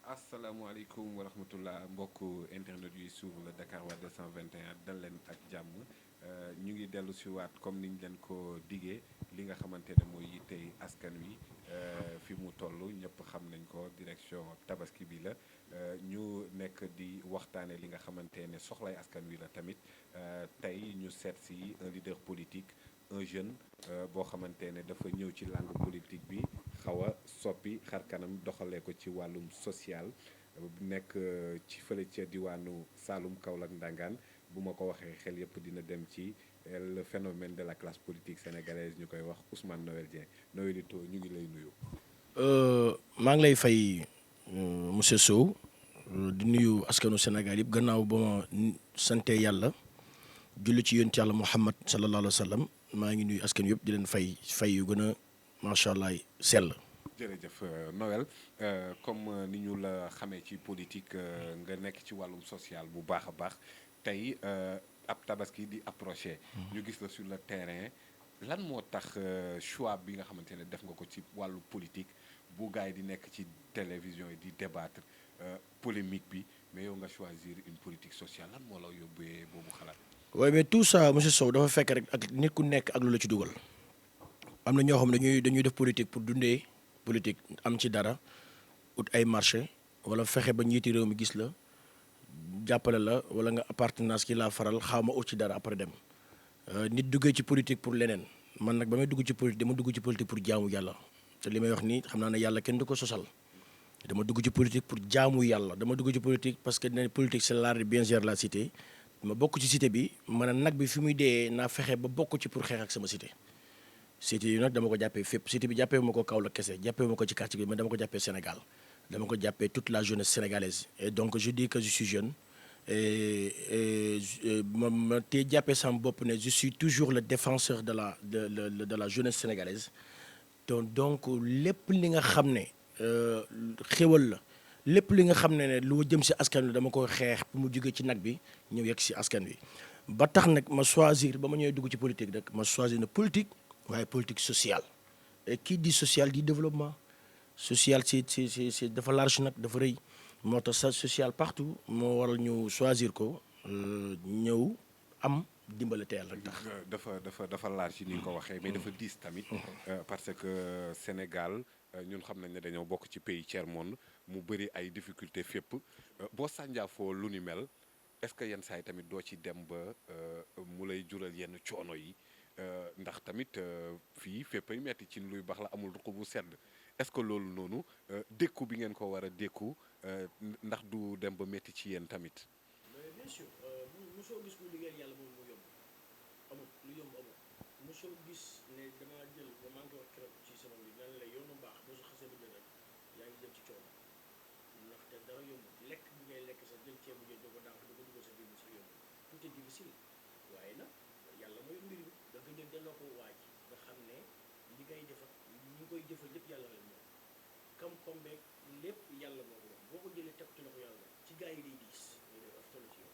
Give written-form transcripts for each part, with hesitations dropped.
asalaamaaleykum wa rahmatullah mbokku internet yuy suivre le Dakar Wa 221 dal leen ak jàmm ñu ngi dellu si waat comme niñ leen ko digee li nga xamante ne mooy yittey askan wi fi mu toll ñëpp xam nañ ko direction tabaski bi la ñu nekk di waxtaane li nga xamante ne soxlay askan wi la tamit tey ñu seet si un leader politique un jeune boo xamante ne dafa ñëw ci langue politique bi xaw a soppi xar kanam doxalee ko ci wàllum social nekk ci fële ca diwaanu Saloum Kaolack Ndangaan bu ma ko waxee xel yëpp dina dem ci le phénomène de la classe politique sénégalaise ñu koy wax Ousmane Noël Dieng Noëlito ñu ngi lay nuyu. maa ngi lay fay monsieur Sow di nuyu askanu Sénégal yëpp gannaaw ba ma sante yàlla julli ci yonent yàlla Muhammad sallallahu alayhi wa sallam maa ngi nuyu askan yëpp di leen fay yu gën a macha allah sell. jërëjëf Noël comme ni ñu la xamee ci politique nga nekk ci wàllum social bu baax a baax tey ab tabaski di approché. ñu gis la sur le terrain lan moo tax choix bi nga xamante ne def nga ko ci wàllu politique bu gars yi di nekk ci télévision yi di débattre polémique bi mais yow nga choisir une politique sociale lan moo la yóbbee boobu xalaat. waaye mais tout ça monsieur Sow dafa fekk rek ak nit ku nekk ak lu la ci dugal am na ñoo xam ne dañuy def politique pour dundee. politique am ci dara ut ay marché wala fexe ba njiiti réew mi gis la jàppale la wala nga appartenance ki laa faral xaw ma ut ci dara après dem nit duggee ci politique pour leneen man nag ba may dugg ci politique dama dugg ci politique pour jaamu yàlla te li may wax nii xam naa ne yàlla kenn du ko sosal dama dugg ci politique pour jaamu yàlla dama dugg ci politique parce que ne politique c'est l'art de bien gérer la cité ma bokk ci cité bi man a nag bi fi muy dee naa fexe ba bokk ci pour xeex ak sama cité. cité yi nag dama ko jàppee fépp cité bi jàppee ma ko Kaolack kese jàppee ma ko ci quartier bi mais dama ko jàppee Sénégal dama ko jàppee toute la jeunesse sénégalaise et donc je dis que je suis jeune et ma tey jàppee sama bopp ne je suis toujours le défenseur de la jeunesse sénégalaise donc lépp li nga xam ne xéwal la lépp li nga xam ne lu jëm si askan wi dama koy xeex pour mu jóge ci nag bi ñëw yegg si askan wi ba tax nag ma choisir ba ma ñëwee dugg ci politique rek ma choisir na politique. waaye politique sociale et qui dit social dit développement social c'est dafa large nag dafa rëy moo tax sa social partout moo waral ñu choisir ko ñëw am dimbale te yàlla rek tax. dafa large ni nga ko waxee mais dafa diis tamit. parce que Sénégal ñun xam nañ ne dañoo bokk ci pays tiers monde mu bëri ay difficultés fépp boo sànjaafoo lu ni mel est-ce que yenn saa yi tamit doo ci dem ba mu lay jural yenn coono yi. ndax tamit fii fépp ay metti ci luy baax la amul ruq bu sedd est-ce que loolu noonu dékku bi ngeen ko war a dékku ndax du dem ba metti ci yéen tamit. mais bien sûr mosoo gis ku liggéeyal yàlla moom mu yomb amul lu yomb amul mosoo gis ne damaa jël ba maa ngi wax keroog ci sama mbir nan la yoonu baax boo su xasee ba jël rek yaa ngi jëm ci coono ndaxte dara yomb lekk bi ngay lekk sax jël ceeb bu jël doo ko dànk du ko dugal sa biir bi sax yomb tout est difficile waaye nag yàlla mooy mbir mi. da nga jël delloo ko waaj nga xam ne li ngay defar ñi koy jëfal lépp yàlla la moom kam-kam beeg lépp yàlla moo ko wax boo ko jëlee teg ci loxo yàlla ci gars yi day diis day def aftalu ci yow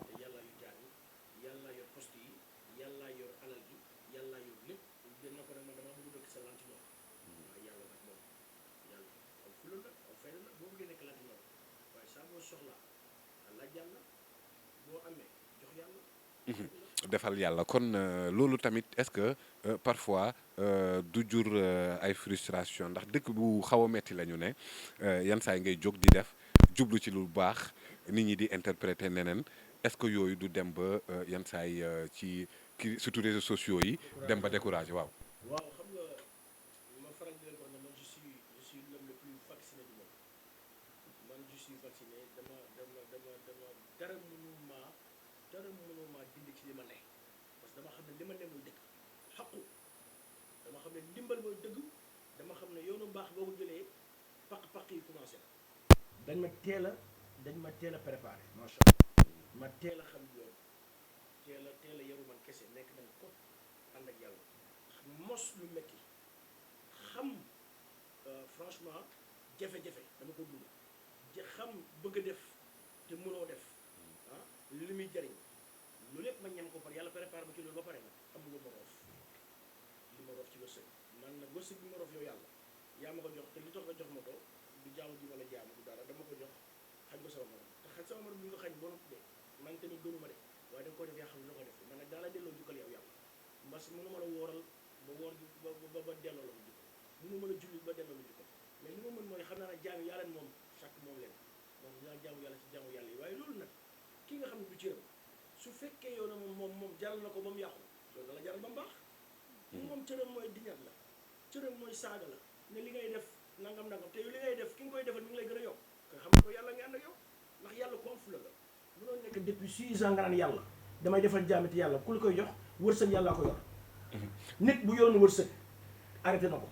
te yàlla yu jaar yi yàlla yor poste yi yàlla yor alal gi yàlla yor lépp den na ko nag man damaa bëgg dëkk sa lantinoor waaye yàlla nag moom yàlla am fula la am fayda la boo bëggee nekk lantinoor waaye saa boo soxlaa laaj yàlla boo amee jox yàlla defal yàlla kon loolu tamit est-ce que parfois du jur ay frustration ndax dëkk bu xaw a metti la ñu ne yan saa yi ngay jóg di def jublu ci lu baax nit ñi di interpréter neneen est-ce que yooyu du dem ba yan saa yi ci surtout réseaux sociaux yi dem ba décourager waaw. waaw xam nga ma faral di leen ko wax ne man je suis l'homme le plus vacciné du monde man je suis vacciné dama dara mënuma dindi ci li ma ne parce que dama xam ne li ma ne mooy dëgg xaqu dama xam ne ndimbal mooy dëgg dama xam ne yoonu mbaax boo ko jëlee paq-paq yi commencé na dañ ma teel a préparé macha allah ma teel a xam yoon teel a yaru man kese nekk nañ ko ànd ak yàlla mos lu metti xam franchement jafe-jafe dama ko dund xam bëgg a def te mënoo def li muy jariñ loolu ma ñem ko par yàlla préparé ma ci loolu ba pare nag am lu ma roof li ma roof ci wërsëg man nag wërsëg bi ma roof yow yàlla yaa ma ko jox te li tax nga jox ma ko du jaamu ji wala jaamu du dara dama ko jox xañ ko sama morom te xañ sama morom bi nga xañ boo de man tamit gënuma de waaye da nga ko def yaa xam ne la ko def man nag daa la delloo jukkal yow yàlla parce que mënu ma la wooral ba woor gi ba delloo la mu jukkal mënu ma la julli ba delloo la jukkal mais li ma mën mooy xam naa ne jaamu yàlla moom chaque moom leen moom dinaa jaamu yàlla ci jaamu yàlla yi waaye loolu nag ki nga xam ne du cëram su fekkee yow na moom jaral na ko ba mu yàqu loolu dala jaral ba mu baax moom cëram mooy diñat la cëram mooy saaga la ne li ngay def nangam te yow li ngay def ki nga koy defal mi ngi lay gën a yokk nga xam ne ko yàlla nga ànd ak yow ndax yàlla ko am fula la mënoo nekk depuis 6 ans nga naan yàlla damay defal jaamiti yàlla ku la koy jox wërsëg yàllaa ko yor nit bu yoroon wërsëg arrêté na ko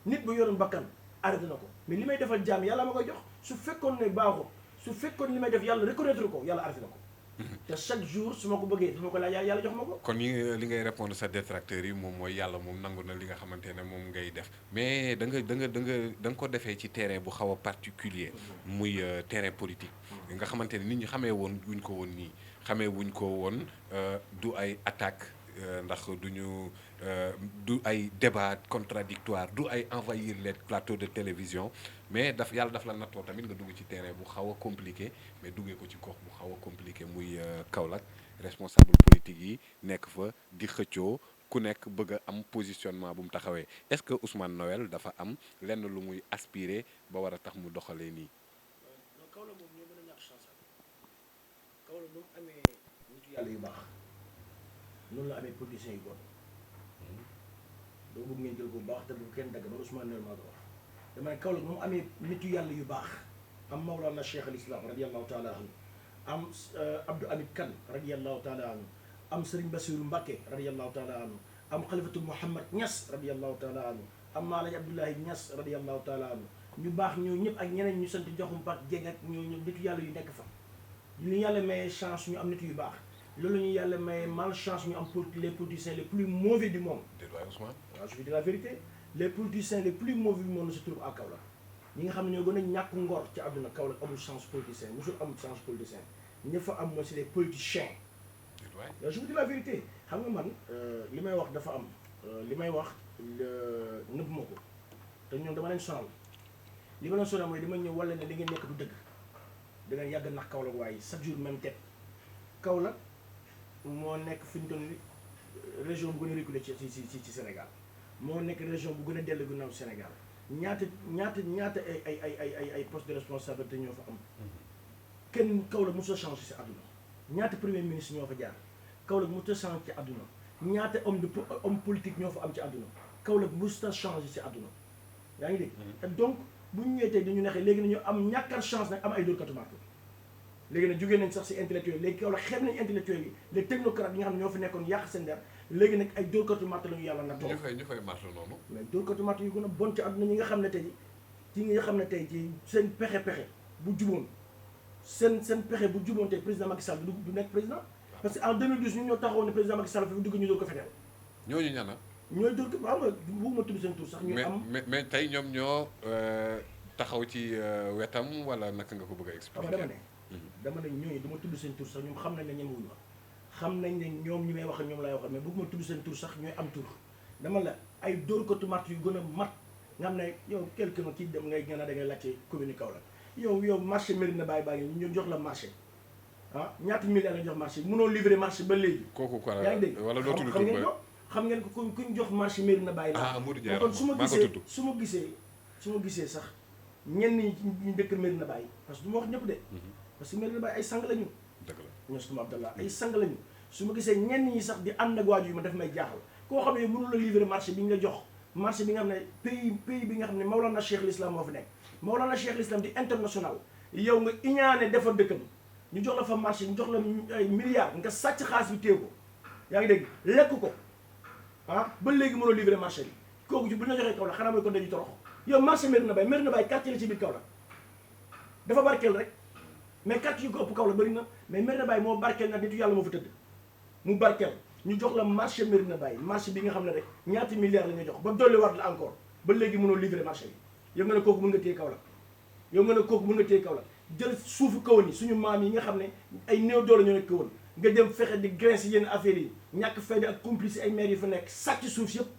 nit bu yoroon bakkan arrêté na ko mais li may defal jaam yàlla ma koy jox su fekkoon ne baaxul su fekkoon li may def yàlla reconnaître ko yàlla arrêté na ko te chaque jour su ma ko bëggee dama ko laaj yàlla jox ma ko. kon li ngay répondre sa détracteurs yi moom mooy yàlla moom nangu na li nga xamante ne moom ngay def mais da nga ko defee ci terrain bu xaw a particulier muy terrain politique nga xamante ne nit ñi xamee woon wuñ ko woon nii xamee wuñ ko woon du ay attaque ndax du ay débat contradictoire du ay envahir les plateaux de télévision mais yàlla daf la nattoo tamit nga dugg ci terrain bu xaw a compliqué mais duggee ko ci gox bu xaw a compliqué muy Kaolack responsable politique yi nekk fa di xëccoo ku nekk bëgg a am positionnement bu mu taxawee est-ce que Ousmane Noël dafa am lenn lu muy aspirer ba war a tax mu doxalee nii. non Kaolack moom ñoo gën a ñàkk chance Kaolack bu mu amee nitu yàlla yu baax noonu la amee politiciens yu bon doo bëgg ngeen jël ko bu baax te bu kenn dagg ba Ousmane Noël maa ko wax dama ne Kaolack moom amee nitu yàlla yu baax am Mawlana Cheikh al Islam radiallahu taala anhu am Abdou Hamid Kane radiallahu taala anhu am Serigne Bassirou Mbacké radiallahu taala anhu am Khalifatul Mouhamad Niass radiallahu taala anhu am Maalaji Abdoulaye Niass radiallahu taala anhu ñu baax ñoo ñëpp ak ñeneen ñu sant joxum pat jeg ak ñoo ñëpp nitu yàlla yu nekk fa ñu yàlla may chance ñu am nitu yu baax loolu ñu yàlla may malchance ñu am les politiciens les plus mauvais du monde. Ousmane. waaw je vous dis la vérité les politiciens les plus mauvais du monde se trouvent à Kaolack ñi nga xam ne ñoo gën a ñàkk ngor ci àdduna Kaolack amul chance politicien musul amul chance politicien ña fa am mooy c'est des politiciens. waaw je vous dis la vérité xam nga man li may wax dafa am li may wax nëbb ma ko te ñoom dama leen sonal li ma leen sonal mooy dama ñëw wala ne li ngeen nekk du dëgg da ngeen yàgg nax Kaolack waaye chaque jour même tête Kaolack moo nekk fi ñu doon région bu gën a reculé ci Sénégal moo nekk région bu gën a dellu ginnaaw Sénégal ñaata ay poste de responsabilité ñoo fa am kenn Kaolack mosut a changé si àdduna ñaata premier ministre ñoo fa jaar Kaolack mosut a changé ci àdduna ñaata homme politique ñoo fa am ci àdduna Kaolack mosut a changé si àdduna yaa ngi dégg. et donc bu ñu ñëwee tey dañu neexee léegi nañu am ñàkkal chance nag am ay dóorkatu marto léegi nag jógee nañ sax si intellectuel léegi Kaolack xeeb nañ intellectuel yi les technocrates yi nga xam ne ñoo fi nekkoon yàq seen der léegi nag ay dóorkatu marto la ñu yàlla nag. ñu fay marto noonu. mais dóorkatu marto yu gën a bon ci àdduna ñi nga xam ne tey ci ñi nga xam ne tey ci seen pexe bu juboon seen pexe bu juboon tey président Macky Sall du nekk président parce que en 2012 ñun ñoo taxawoon ne président Macky Sall fi dugg ñu dóor ko feneen. ñooñu ñana ñooy dóor ko waaw bëgguma tudd seen tur sax. ñu am mais tey ñoom ñoo taxaw ci wetam wala naka nga ko bëgg a expliquer. dama ne ñooñu dama tudd seen tur sax ñoom xam nañ ne ñemewuñu wax xam nañ ne ñoom ñi may wax ak ñoom laay waxal mais bëgguma tudd seen tur sax ñooy am tur dama la ay dóorkatu marto yu gën a mat nga xam ne yow quelqu'un kii dem ngay gën a da ngay laajte commune Kaolack yow marché Médina Baye baa ngi ñu jox la marché ah ñaata milliards la jox marché mënoo livrer marché ba léegi. kooku quoi yaa ngi dégg wala doo tudd xam ngeen ko kuñ jox marché Médina Baye la. ah Modou Diarra kon su ma gisee sax ñenn ñi ñu dëkk Médina Baye parce que du ma wax ñëpp de. parce que Médina Baye ay sang lañu. dëgg la ñoo suma Abdallah ay sang lañu su ma gisee ñenn ñi sax di ànd ak waaju yi ma def may jaaxal koo xam ne mënu la livrer marché bi ñu la jox marché bi nga xam ne pays bi nga xam ne Mawlana Cheikh l'Islam moo fi nekk Mawlana Cheikh l'Islam di international yow nga iñaane defar dëkkam ñu jox la fa marché ñu jox la ay milliards nga sàcc xaalis bi téew ko yaa ngi dégg lekk ko ah ba léegi mënoo livrer marché bi kooku ci bu ñu la joxee Kaolack xanaa mooy kon dañuy torox yow marché Médina Baye quartier la ci biir Kaolack dafa barkeel rek mais quartier yu ko ëpp Kaolack bëri na mais Médina Baye moo barkeel nag nitu yàlla moo fa tëdd mu barkeel ñu jox la marché Médina Baye marché bi nga xam ne rek ñaati milliards la ñuy jox ba dolli waat la encore ba léegi mënoo livrer marché bi yow nga ne kooku mën nga téye Kaolack jël suufu kawoon yi suñu maam yi nga xam ne ay néew doole ñoo nekk kawoon nga dem fexe di grain si yenn affaires yi ñàkk fayda ak complice ay maires yi fa nekk sàcc suuf yëpp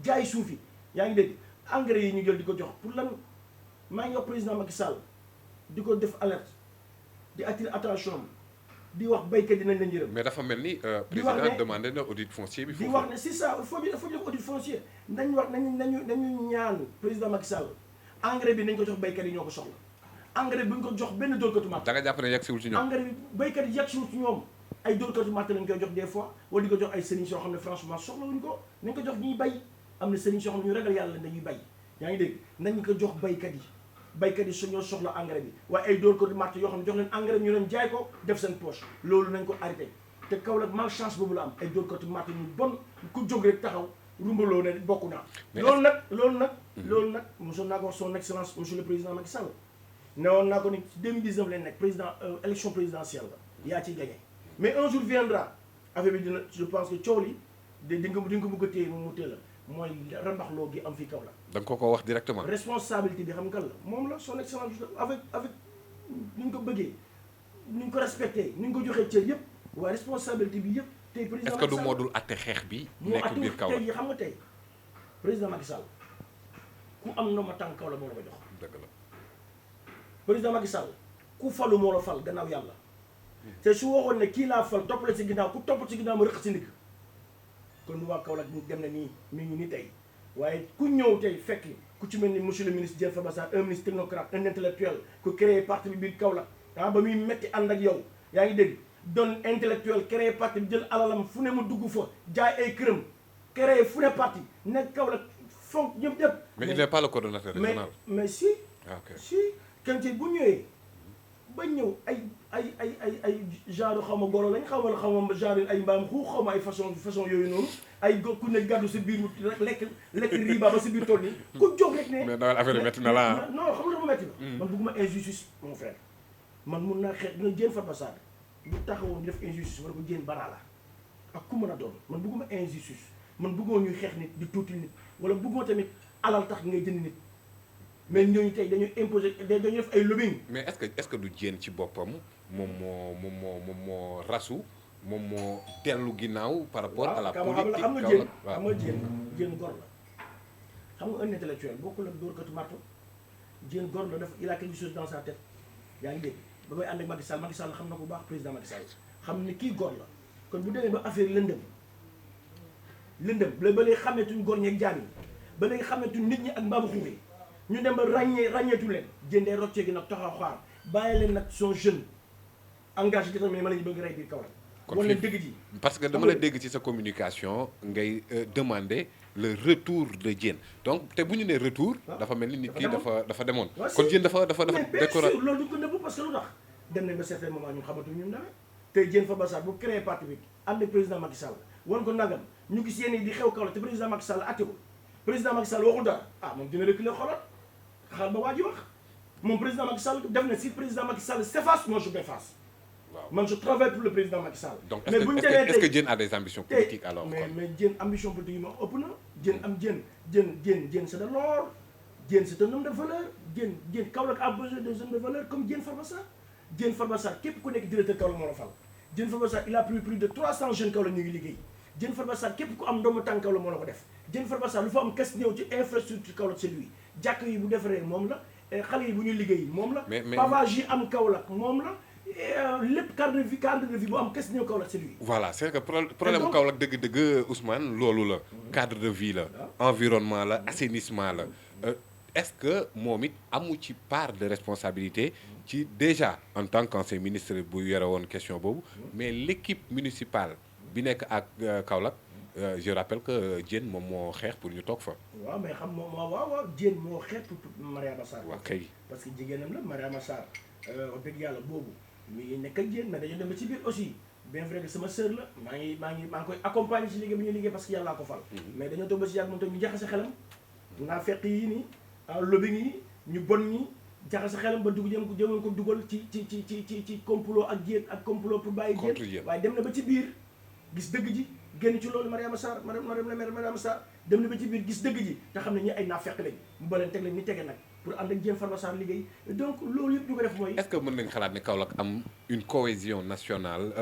jaay suuf yi yaa ngi dégg engrais yi ñu jël di ko jox pour lan maa ngi wax président Macky Sall di ko def alerte di attirer attention di wax béykat dinañ leen yërëm. mais dafa mel ni président demandé na audit foncier bi. di wax ne c'est ça il faut def audit foncier nañ wax nañu ñaan président Macky Sall engrais bi nañ ko jox béykat yi ñoo ko soxla engrais bi bu ñu ko jox benn dóorkatu matt. da nga jàpp ne yegsiwul ci ñoom. engrais bi béykat yi yegsiwul ci ñoom ay dóorkatu matt lañ koy jox des fois wala di ko jox ay sëriñ yoo xam ne franchement soxlawuñ ko nañ ko jox ñuy bay am na sëriñ yoo xam ne ñu ragal yàlla dañuy bay yaa ngi dégg nañ ko jox béykat yi su ñoo soxla engrais bi waaye ay dóorkatu matt yoo xam ne jox leen engrais bi ñu leen jaay ko def seen poche loolu nañ ko arrêté te Kaolack malchance boobu la am ay dóorkatu matt ñu bon ku jóg rek taxaw rumbaloo ne bokk naa loolu nag mosoon naa ko wax son excellence monsieur le président Macky Sall ne woon naa ko ni 2019 leen nekk président élection présidentielle la yaa ciy gagné mais un jour viendra affaire bi dina je pense que coow li di nga ko bëgg a téye mu téye la mooy rambaxloo gi am fii Kaolack. da nga ko wax directement. responsabilité bi xam nga la moom la son excellence avec ni ñu ko bëggee ni ñu ko respecté ni ñu ko joxee cër yëpp waaye responsabilité bi yëpp tey président est-ce que du moo dul atte xeex bi. nekk biir Kaolack tey xam nga tey président Macky Sall ku am ndomba tànk Kaolack moo la ko jox. dëgg la. président Macky Sall ku falu moo la fal gannaaw yàlla te su waxoon ne kii laa fal toppale ci ginnaaw ku topp ci ginnaaw ma rëq ci ndigg kon waa Kaolack dem na nii mi ngi nii tey waaye ku ñëw tey fekk ku ci mel ni monsieur le ministre Diène Farba Sarr un ministre technocrate un intellectuel ku créé parti bi biir Kaolack ba muy metti ànd ak yow yaa ngi dégg doon intellectuel créé parti bi jël alalam fu ne mu dugg fa jaay ay këram créé fu ne parti nekk Kaolack fonk ñëpp ñëpp. mais il n'est pas le coordonnateur régional. mais si. ok si kante bu ñëwee ba ñëw ay genre xaw ma golo lañ xaw ma genre ay mbaam xuux xaw ma ay façon yooyu noonu ay ku ne gàddu sa biir lekk riba ba sa biir tool nii ku jóg rek ne. mais dawal affaire yi métti na la non xam nga dafa métti na. man bëgguma injustice mon frère man mun naa xeex dina Diène Farba Sarr bu taxawoon di def injustice wala ko Diène Bara la ak ku mën a doon man bëgguma injustice man bëgguma ñuy xeex nit di tuuti nit wala bëgguma tamit alal tax ngay jënd nit. mais ñooñu tey dañuy imposer dañuy def ay lobbying. mais est-ce que du Diène ci boppam moom moo rasu moom moo dellu ginnaaw par rapport à la politique xam nga Diène xam nga Diène gor la xam nga un intellectuel bokkul ak dóorkatu marto Diène gor la dafa il a quelque chose dans sa tête yaa ngi dégg ba may ànd ak Macky Sall xam na ko bu baax président Macky Sall xam ni kii gor la kon bu demee ba affaire lëndëm ba léegi xameetuñ gor ñeeg jaam yi ba léegi xameetuñ nit ñi ak mbaabu xuuxee ñu dem ba ràññeetu leen jëndee roccee gi nag taxaw xaar bàyyi leen nag son jeune engagé déterminé ma la ñu bëgg rey biir Kaolack. kon wan leen dëgg ji. parce que dama la dégg ci sa communication ngay demander le retour de Diène donc te bu ñu nee retour. dafa mel ni nit ki dafa demoon. kon Diène dafa décorer. loolu duñ ko nëbb parce que lu tax dem nañ ba certain moment ñun xamatuñ ñun dara tey Diène Farba Sarr bu créé parti bi ànd ak président Macky Sall wan ko nangam ñu gis yéen di xew Kaolack te président Macky Sall àtte ko président Macky Sall waxul dara moom dina reculer xoolal xaal ba waa ji wax moom président Macky Sall def na si président Macky Sall s'efface moi je m'efface. waaw man je travaille pour le président Macky Sall. donc est-ce que Diène a des ambitions politiques alors. mais Diène ambition politique yi moom ëpp na. Diène c'est de l'or Diène c'est un homme de valeur Diène Kaolack a besoin des hommes de valeur comme Diène Farba Sarr. Diène Farba Sarr képp ku nekk directeur Kaolack moo la fal Diène Farba Sarr il a plus de 300 jeunes Kaolack ñu ngi liggéey Diène Farba Sarr képp ku am ndomu tànk Kaolack moo la ko def Diène Farba Sarr lu fa am kes ñëw ci infrastructure Kaolack c'est lui jàkk yi bu defaree moom la xale yi bu ñuy liggéey moom la pavage yi am Kaolack moom la lépp cadre de vie bu am kes ñëw Kaolack c'est lui. voilà c'est que problème Kaolack dëgg-dëgg Ousmane loolu la cadre de vie la environnement la assainissement la est-ce que moom it amu ci part de responsabilité ci déjà en tant qu'ancien ministre bu yore woon question boobu mais l'équipe municipale bi nekk ak Kaolack je rappelle que Diène moom moo xeex pour ñu toog fa. waaw mais xam moom waaw Diène moo xeex pour Mariama Sarr. waaw kay parce que jigéenam la Mariama Sarr wax dëgg yàlla boobu mi ngi nekk ak Diène mais dañu dem ba ci biir aussi bien vrai que sama sœur la maa ngi koy accompagner ci liggéey bi ñuy liggéey parce que yàllaa ko fal. mais dañoo toog ba ci yàgg moom tamit ñu jaxase xelam. naa fekk yi nii lobbying yi ñu bon ñi jaxase xelam ba jëmoon ko dugal ci complot ak Diène ak complot pour bàyyi Diène waaye dem na ba ci biir gis dëgg ji génn ci loolu Mariama Sarr Mariama Sarr dem na ba ci biir gis dëgg ji te xam ne ñi ay naa fekk lañ mu ba leen teg leen ni tege nag pour ànd ak Diène Farba Sarr liggéey donc loolu yëpp ñu ko def mooy. est-ce que mën nañ xalaat ne Kaolack am une cohésion nationale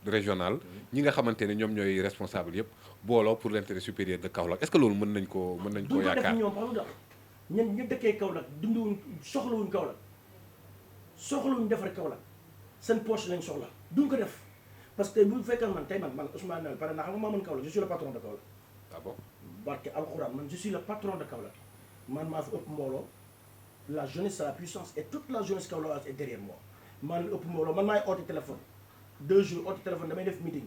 régionale ñi nga xamante ne ñoom ñooy responsable yëpp booloo pour l'intérêt supérieur de Kaolack est-ce que loolu mën nañ koo yaakaar. duñ ko def ñoom xam nga ñun ñu dëkkee Kaolack dunduwuñ soxlawuñ Kaolack soxlawuñ defar Kaolack seen poche lañ soxla duñ ko def parce que bu fekkee man tey man Ousmane Noël pare naa xam nga maa mën Kaolack je suis le patron de Kaolack. ah bon barke alxuraan man je suis le patron de Kaolack man maa fi ëpp mbooloo la jeunesse c'est la puissance et toute la jeunesse kaolackoise est derrière moi maa leen ëpp mbooloo man maay oote téléphone 2 jours oote téléphone damay def meeting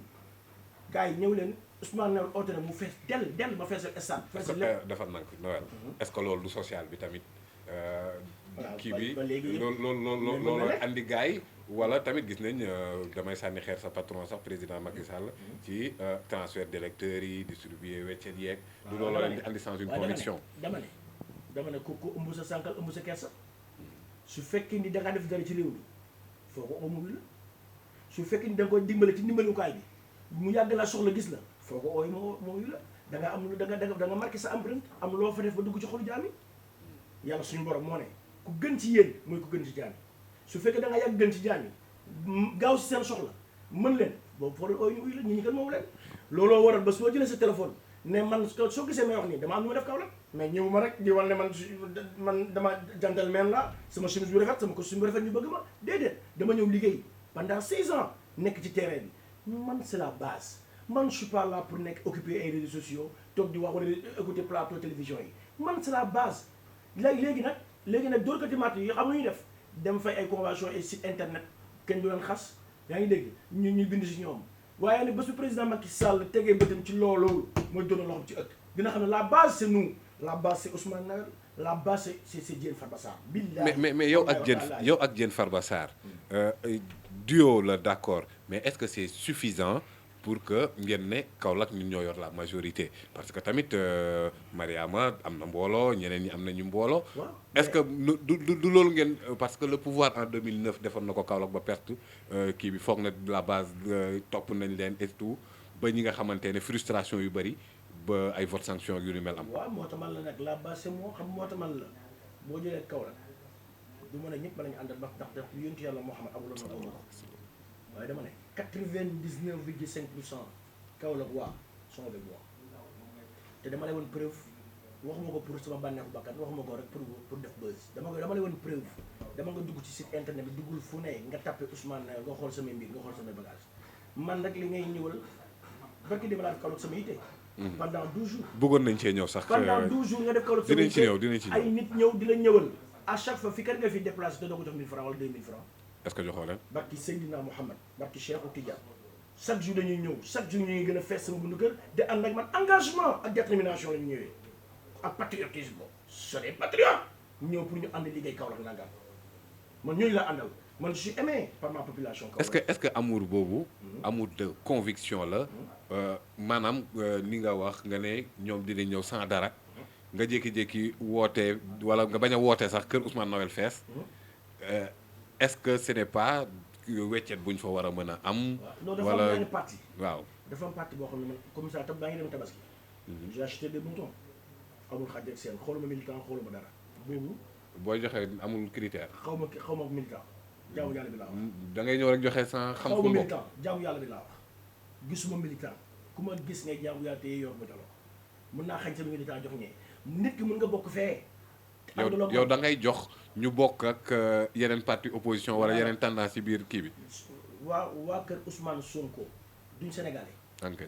gars yi ñëw leen Ousmane Noël oote na mu fees del ba feesal stade. feesal lépp dafa nank Noël est-ce que loolu du social bi tamit. kii bi ba léegi loolu andi gars yi wala tamit gis nañ damay sànni xeer sa patron sax président Macky Sall ci transfert d'électeurs yi distribuer weccet yeeg. du loolu andi sans une conviction. dama ne ku ëmb sa sànkal ëmb sa kersa su fekkee ni da ngaa def dara ci réew mi foo ko amul la su fekkee ni da nga koy dimbale ci dimbalukaay bi mu yàgg laa soxla gis la foo ko ooy moo la da nga am da nga marqué sa empreinte am loo fa def ba dugg ci xolu jaam yi yàlla suñu borom moo ne ku gën ci yéen mooy ku gën ci jaam yi su fekkee da nga yàgg gën ci jaam yi gaaw si seen soxla mën leen boobu foo ooy ñu uy la ñi kan moom leen looloo waral ba soo jëlee sa téléphone ne man soo gisee may wax nii dama am lu ma def Kaolack mais ñëw ma rek di wal ne man dama gentleman la sama chemise bu rafet sama costume bu rafet ñu bëgg ma déedéet dama ñëw liggéey pendant 6 ans nekk ci terrain bi man c'est la base man je suis pas là pour nekk occuper ay réseaux sociaux toog di wax wala écouter plateau télévision yi man c'est la base léegi nag dóorkati matt yi xam nga ñuy def dem fay ay convention et site internet kenn du leen xas yaa ngi dégg ñuy bind si ñoom waaye nag bés bu président Macky Sall tegee bëtam ci loolu mooy doon loxoom ci ëtt dina xam ne la base c'est nous la base c'est Ousmane Noël la base c'est Diène Farba Sarr. mais yow ak Diène Farba Sarr duo la d'accord mais est-ce que c'est suffisant pour que ngeen ne Kaolack ñun ñoo yor la majorité parce que tamit Mariama am na mbooloo ñeneen ñi am nañu mbooloo. est-ce que du loolu ngeen parce que le pouvoir en 2009 defoon na ko Kaolack ba perte kii bi foog na la base topp nañ leen et tout ba ñi nga xamante ne frustration yu bëri ba ay vote sanction yu ni mel am. waaw moo tax man la nag la base c'est moo xam moo tax man la boo jëlee Kaolack du mën a ñëpp mën nañu àndal ndax yonent yàlla Muhammad amuloon na amulo waaye dama ne 99,5% Kaolack waa sont avec moi te dama lay woon preuve waxuma ko pour sama bànneexu bakkan waxuma ko rek pour def buzz dama lay woon preuve dama nga dugg ci site internet bi duggul fu ne nga tapé Ousmane Noël nga xool samay mbir nga xool samay bagage man nag li ngay ñëwal barki dama laa def Kaolack sama yitte pendant 12 jours bëggoon nañ cee ñëw sax pendant 12 jours nga def Kaolack sama yitte dinañ ci ñëw ay nit ñëw di la ñëwal à chaque fois fi kat nga fi déplacé te doo ko jox 1000 francs wala 2000 francs est-ce que joxoo leen barki Seydina Mouhamed barki Cheikh Tidiane chaque jour dañuy ñëw chaque jour ñuy gën a fees sama bundu kër de ànd ak man engagement ak détermination la ñu ñëwee ak patriotisme c'est des patriotes ñëw pour ñu ànd liggéey Kaolack nangam man ñooñu la àndal man je suis aimé par ma population Kaolack. est-ce que amour boobu amour de conviction la maanaam ni nga wax nga ne ñoom dinañ ñëw sans dara nga jékki-jékki wootee wala nga bañ a wootee sax kër Ousmane Noël fees est-ce que ce n'est pas weccet bu ñu fa war a mën a am. wala dafa am parti. waaw dafa am parti boo xam ne man comme ça baa ngi dem tabaski. j'ai acheté des moutons amul xaj ak seen xooluma militant xooluma dara boobu. booy joxe amul critère. xaw ma militant jaamu yàlla bi laa wax. da ngay ñëw rek joxe sans xam. xaw ma militant jaamu yàlla bi laa wax gisuma militant ku ma gis ngay jaamu yàlla te yor ma jox mën naa xañ sama militant jox ñee nit ki mën nga bokk fee. yow da ngay jox ñu bokk ak yeneen parti opposition wala yeneen tendance ci biir kii bi. waa kër Ousmane Sonko duñ sénégalais. ok.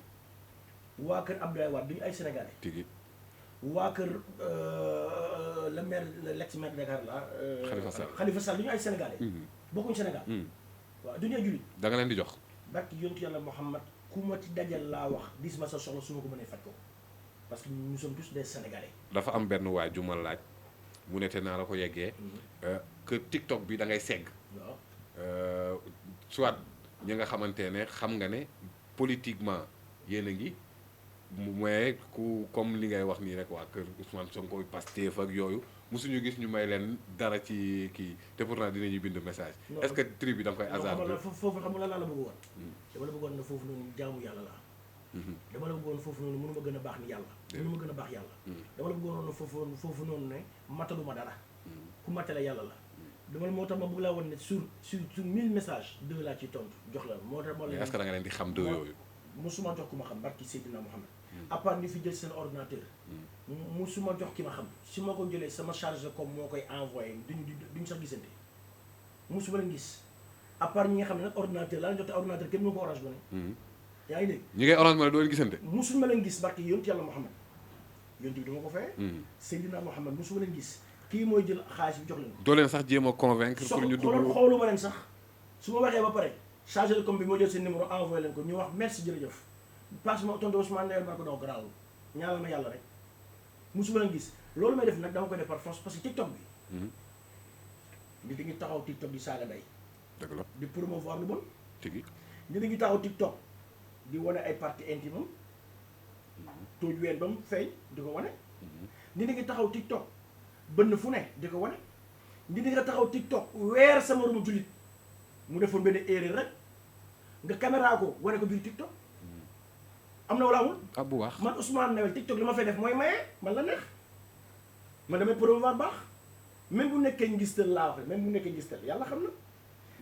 waa kër Abdoulaye Wade duñu ay sénégalais. tigi. waa kër le maire l'ex-maire de Dakar la. Khalifa Sall duñu ay sénégalais. bokkuñu Sénégal. waaw duñu ay jullit. da nga leen di jox. barki yontu yàlla Muhammad ku ma ci dajal laa wax dis ma sa soxla su ma ko mënee faj ko parce que nous sommes tous des sénégalais. dafa am benn waay ju ma laaj. mu ne te naa la ko yeggee que TikTok bi da ngay segg soit ñi nga xamante ne xam nga ne politiquement yéen a ngi mais ku comme li ngay wax nii rek waa kër Ousmane Sonko Pastef ak yooyu mosuñu gis ñu may leen dara ci kii te pourtant dinañu bind message. est-ce que tri bi da nga koy hasard. foofu xam nga lan la bëgg woon. dama la bëggoon ne foofu noonu jaamu yàlla la. dama la bëggoon foofu noonu mënu ma gën a baax ni yàlla. mënu ma gën a baax yàlla. dama la bëggoon ne foofu noonu ne mataluma dara. ku matale yàlla la dama moo tax ma bëgg laa woon ne sur 1000 messages 2 laa ciy tontu jox la moo tax. mais est-ce que da nga leen di xam 2 yooyu. musuma jox ku ma xam barki Seydina Mohamed. à part ni fi jël seen ordinateur. musuma jox ki ma xam su ma ko jëlee sama charge comme moo koy envoyé duñu sax gisante musuma leen gis à part ñi nga xam ne nag ordinateur laa jotee ordinateur kenn mënu ko Orange Money. yaa ngi dégg. ñi ngay Orange Money doo leen gisante. musuma leen gis barki yonent yàlla Mohamed yonent bi dama ko fayee. Seydina Mohamed musuma leen gis kii mooy jël xaalis bi jox leen ko. doo leen sax jéem a convaincre pour ñu dugg xooluma leen sax su ma waxee ba pare chargé de com bi moo jël seen numéro envoyé leen ko ñu wax merci jërëjëf parce que ma tontu Ousmane Noël ma ko daw garaawul ñaanal ma yàlla rek musuma leen gis loolu may def nag dama koy def par force parce que TikTok bi. nit ñi taxaw TikTok di saaga day. dëgg la di promouvoir lu bon. tigi nit ñi taxaw TikTok di wane ay parties intimes tooj ween ba mu feeñ di ko wane. nit ñi taxaw TikTok bënn fu ne di ko wane. nit ñi nga taxaw TikTok weer sa moromu jullit mu defoon benn erreur rek nga caméra ko wane ko biir TikTok am na wala amul. ah bu baax man Ousmane Noël TikTok li ma fay def mooy maye man la neex man damay promouvoir baax même bu nekkee ngistal laa wax même bu nekkee ngistal yàlla xam na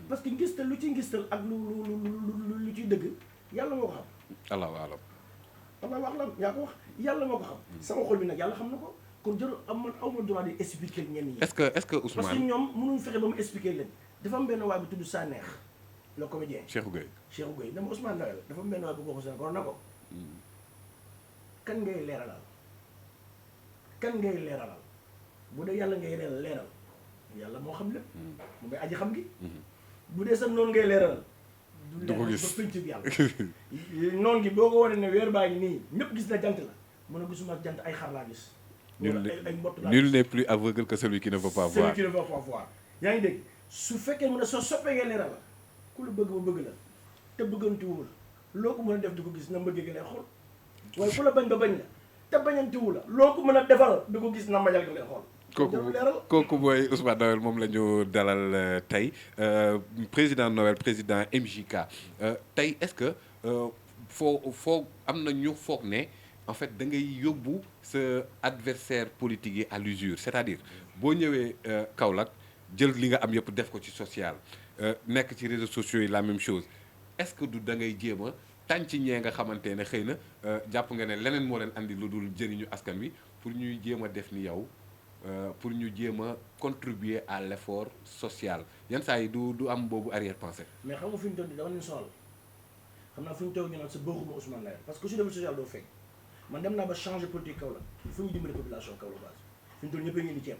parce que ngistal lu ci ngistal ak lu ciy dëgg yàlla moo ko xam. allahu alam. allahu alam yaa ko wax yàlla moo ko xam. sama xol bi nag yàlla xam na ko kon jarul aw ma droit di expliquer ñenn ñi. est-ce que Ousmane parce que ñoom mënuñ fexe ba mu expliquer leen dafa am benn waay bu tudd Sanex le comédien. Cheikhou Gueye. Cheikhou Gueye dama Ousmane Noël dafa am benn waay bu ko waxee ko na ko. kan ngay leeralal kan ngay leeralal bu dee yàlla ngay leeral yàlla moo xam lépp. mu ngay aji xam gi. bu dee sax noonu ngay leeralal. du ko gis ba pënc bi yàlla. noonu gi boo ko wane ne weer baa ngi nii ñëpp gis na jant la mën a gisuma jant ay xar laa gis. ay mbott laa gis nul n'est plus aveugle que celui qui ne veut pas voir. celui qui ne veut pas voir yaa ngi dégg su fekkee mu ne soo soppee ngay leeral la ku la bëgg ba bëgg la te bëggantuwu la loo ko mën a def du ko gis na mbëggee gi lay xool. waaye ku la bañ ba bañ la te bañantiwu la loo ko mën a defal du ko gis na majal gi lay xool. kooku mooy Ousmane Noël moom la ñu dalal tey président Noël président MJK tey est-ce que foo am na ñu foog ne en fait da ngay yóbbu sa adversaire politique yi à l'usure c'est-à-dire boo ñëwee Kaolack jël li nga am yëpp def ko ci social nekk ci réseaux sociaux yi la même chose est-ce que du da ngay jéem a tànc ñee nga xamante ne xëy na jàpp nga ne leneen moo leen andi lu dul jëriñu askan wi pour ñuy jéem a def ni yow pour ñu jéem a contribuer à l'effort social yenn saa yi du am boobu arrière-pensée. mais xam nga fi ñu toll nii dama leen soxla xam naa fi ñu toog ñu naan sa bëgguma Ousmane Noël parce que su defee social doo feeñ man dem naa ba changer politique Kaolack il faut ñu dimbali population Kaolack base fi ñu toll ñëpp a ngi indi ceeb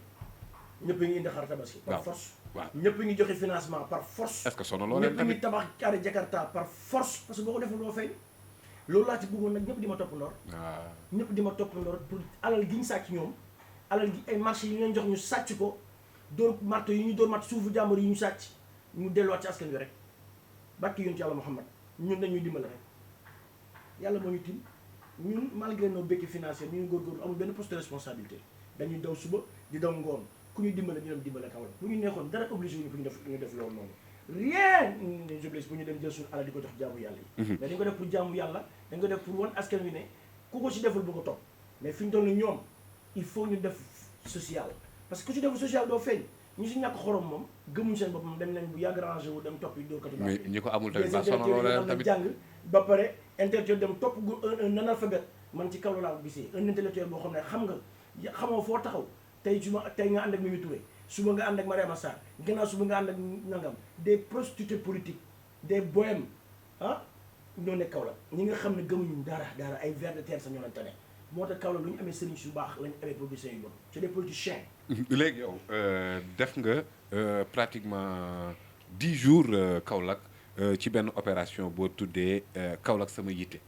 ñëpp a ngi indi xar tabaski par force. waaw ñëpp a ngi joxe financement par force. est-ce que sonaloo leen ñëpp a ngi tabax carré Jakarta par force parce que boo ko defee doo feeñ loolu laa ci bëggoon nag ñëpp di ma topp ndoor. waaw ñëpp di ma topp ndoor pour alal gi ñu sàcc ñoom alal gi ay marché yi ñu leen jox ñu sàcc ko dóor marto yi ñu dóor marto suufu jàmbur yi ñu sàcc ñu delluwaat ci askan wi rek barki yonent yàlla Muhammad ñun dañuy dimbali rek yàlla moo ñu tim ñun malgré nos béquilles financières ñu ngi góorgóorlu amul benn poste de responsabilité dañuy daw suba di daw ngoon ku ñu dimbale ñu dem dimbale Kaolack bu ñu neexoon dara obligé wuñu pour ñu def loolu noonu rien les oblige pour ñu dem jël suñu alal di ko jox jaamu yàlla yi mais dañ ko def pour jaamu yàlla dañ ko def pour wan askan wi ne ku ko ci deful bu ko topp mais fi ñu toll ñoom il faut ñu def social parce que ku ci def social doo feeñ ñu si ñàkk xorom moom gëmuñ seen boppam dem nañ bu yàgg rangé wu dem topp yi dóorkatu baax mais ñi ko amul tamit ba sonaloo leen tamit jàng ba pare intellectuel dem topp un analphabète man ci kaw laa ko gisee un intellectuel boo xam ne xam nga xamoo foo taxaw tey tey nga ànd ak Mimi Touré suba nga ànd ak Mariama Sarr gannaaw suba nga ànd ak nangam des prostituées politiques des bohèmes ah ñoo nekk Kaolack ñi nga xam ne gëmuñu dara ay vers de terre sa ñoo leen tane moo tax Kaolack lu ñu amee sëriñ su baax lañu amee politiciens yu bon c'est des politiciens. léegi yow def nga pratiquement 10 jours Kaolack ci benn opération boo tuddee Kaolack sama yitte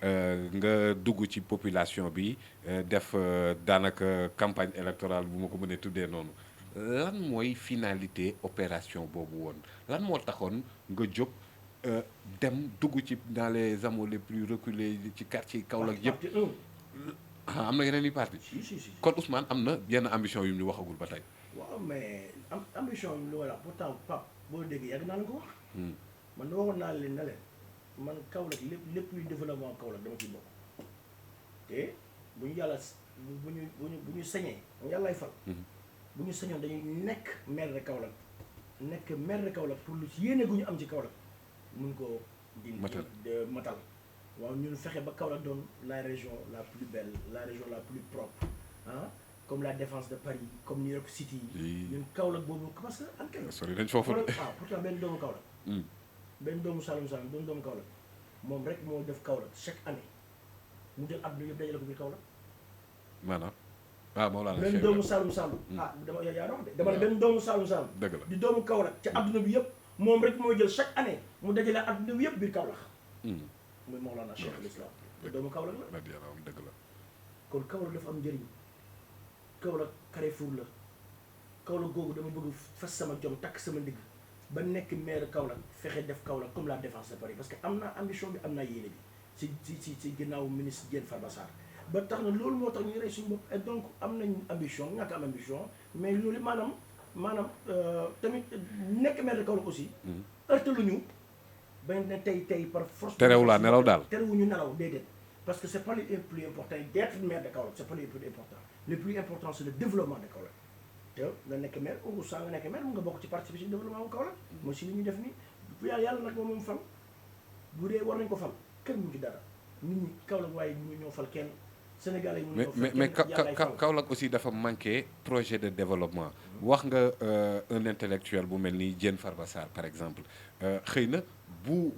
nga dugg ci population bi def daanaka campagne électorale bu ma ko mënee tuddee noonu lan mooy finalité opération boobu woon lan moo taxoon nga jóg dem dugg ci dans les hameaux les plus reculés ci quartier Kaolack yëpp. am na yeneen i parti si kon Ousmane am na yenn ambition yu ñu waxagul ba tey. waaw mais ambition yu ñu wax pourtant Pape boo déggee yàgg naa la ko wax. man waxoon naa leen ne leen man Kaolack lépp luy développement Kaolack dama ciy bokk te bu ñu yàlla bu ñu sañee yàllaay fal. bu ñu sañoon dañuy nekk maire de Kaolack nekk maire de Kaolack pour lu yéene gu ñu am ci Kaolack mun ko dindi matal waaw ñun fexe ba Kaolack doon la région la plus belle la région la plus propre ah comme la Défense de Paris comme New York City ñun Kaolack boobu parce que am kenn sori nañ foofu waaw pourtant benn doomu Kaolack benn doomu Saloum benn doomu Kaolack moom rek moo def Kaolack chaque année mu jël àdduna yëpp dajale ko biir Kaolack maanaam moo laa benn doomu Saloum dama yaa wax de dama ne benn doomu Saloum dëgg la di doomu Kaolack ci àdduna bi yëpp moom rek mooy jël chaque année mu dajale àdduna bi yëpp biir Kaolack muy Mawlana Cheikh al Islam doomu Kaolack la dëgg la kon Kaolack dafa am njëriñ Kaolack Carrefour la Kaolack googu dama bëgg fas sama jom takk sama ndigg ba nekk maire Kaolack fexe def Kaolack comme la Défense de Paris parce que am naa ambition bi am naa yéene bi ci ginnaaw ministre Diène Farba Sarr ba tax na loolu moo tax ñu rey suñu bopp et donc am nañ ambition ñàkk am ambition mais loolu maanaam tamit nekk maire de Kaolack aussi heurtaluñu ba ne tey par force terewulaa nelaw daal terewuñu nelaw déedéet parce que c'est pas le plus important d'être maire de Kaolack c'est pas le plus important le plus important c'est le développement de Kaolack te nga nekk maire ou saa nga nekk maire mun nga bokk ci participer ci développement bu Kaolack mooy si li ñuy def nii yàlla nag moom fal bu dee war nañ ko fal kenn mu ci dara nit ñi Kaolack waaye ñu ñoo fal kenn Sénégalais yi mais Kaolack aussi dafa manqué projet de développement wax nga un intellectuel bu mel ni Diène Farba Sarr par exemple xëy na bu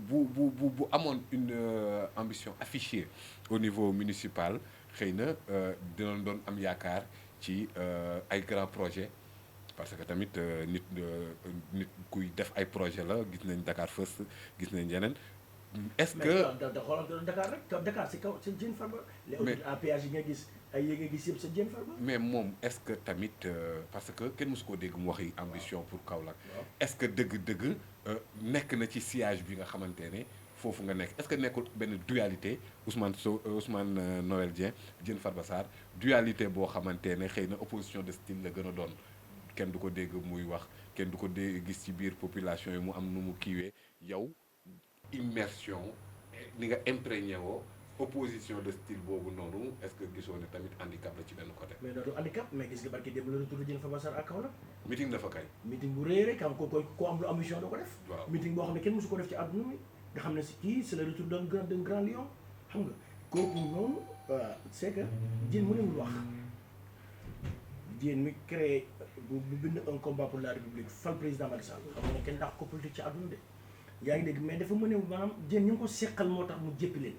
amoon une ambition affichée au niveau municipal xëy na dinañ doon am yaakaar ci ay grands projets parce que tamit nit kuy def ay projet la gis nañ Dakar First gis nañ yeneen est-ce que xoolal Dakar rek Dakar si kaw c'est Diène Farba les autoroutes à péage yi nga gis ay yi nga gis yëpp c'est Diène Farba mais moom est-ce que tamit parce que kenn mosu koo dégg mu waxi ambition pour Kaolack est-ce que dëgg-dëgg nekk na ci sillage bi nga xamante ne foofu nga nekk est-ce que nekkul benn dualité Ousmane Noël Dieng Diène Farba Sarr dualité boo xamante ne xëy na opposition de style la gën a doon kenn du ko dégg muy wax kenn du ko dégg gis ci biir population yi mu am nu mu kiiwee yow immersion ni nga imprégné woo opposition de style boobu noonu est-ce que gisoo ne tamit handicap la ci benn côté. mais dootu handicap mais gis nga barki démb la retour Diène Farba Sarr ak Kaolack. meeting dafa kay. meeting bu rëy rek am ko am lu ambition doo ko def. waaw meeting boo xam ne kenn mosu ko def ci àdduna mi nga xam ne si kii c'est le retour d'un grand lion xam nga kooku noonu c'est que Diène mënul wax Diène mi créé bu bind un combat pour la République fal président Macky Sall xam nga ne kenn ndax ko politique ci àdduna de. yaa ngi dégg mais dafa mën a maanaam Diène ñu ngi ko seqal moo tax mu jéppi leen